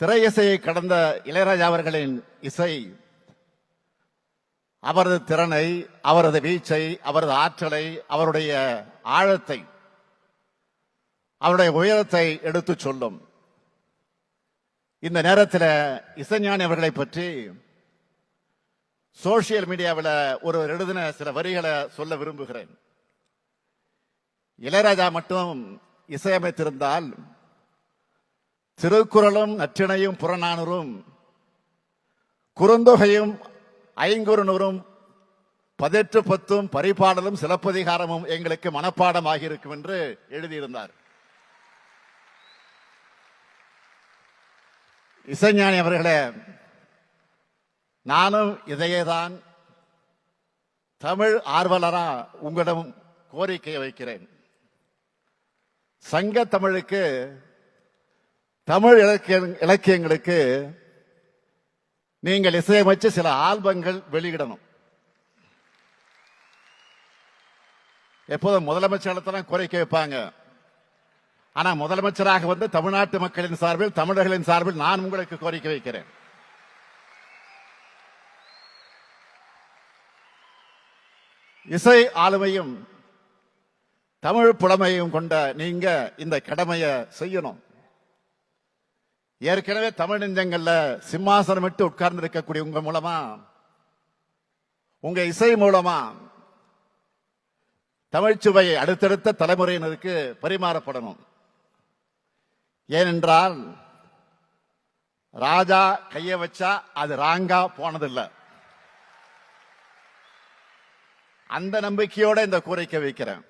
திரை இசையை கடந்த இளையராஜா அவர்களின் இசை அவரது திறனை, அவரது வீச்சை, அவரது ஆற்றலை, அவருடைய ஆழத்தை, அவருடைய உயரத்தை எடுத்துச் சொல்லும். இந்த நேரத்தில் இசைஞானி அவர்களை பற்றி சோசியல் மீடியாவில் ஒரு எழுதின சில வரிகளை சொல்ல விரும்புகிறேன். இளையராஜா மட்டும் இசையமைத்திருந்தால் திருக்குறளும் நற்றிணையும் புறநானூறும் குறுந்தொகையும் ஐங்குறுநூறும் 18 பரிபாடலும் சிலப்பதிகாரமும் எங்களுக்கு மனப்பாடம் ஆகியிருக்கும் என்று எழுதியிருந்தார். இசைஞானி அவர்களே, நானும் இதையேதான் தமிழ் ஆர்வலரா உங்களிடம் கோரிக்கை வைக்கிறேன். சங்க தமிழுக்கு, தமிழ் இலக்கியங்களுக்கு நீங்கள் இசையமைச்சு சில ஆல்பங்கள் வெளியிடணும். எப்போதும் முதலமைச்சர் கோரிக்கை வைப்பாங்க. ஆனா முதலமைச்சராக வந்து தமிழ்நாட்டு மக்களின் சார்பில், தமிழர்களின் சார்பில் நான் உங்களுக்கு கோரிக்கை வைக்கிறேன். இசை ஆளுமையும் தமிழ் புலமையும் கொண்ட நீங்க இந்த கடமையை செய்யணும். ஏற்கனவே தமிழ் நெஞ்சங்கள்ல சிம்மாசனம் விட்டு உட்கார்ந்து இருக்கக்கூடிய உங்க மூலமா, உங்க இசை மூலமா தமிழ்ச்சுவையை அடுத்தடுத்த தலைமுறையினருக்கு பரிமாறப்படணும். ஏனென்றால் ராஜா கைய வச்சா அது ராங்கா போனதில்லை. அந்த நம்பிக்கையோட இந்த கோரிக்கை வைக்கிறேன்.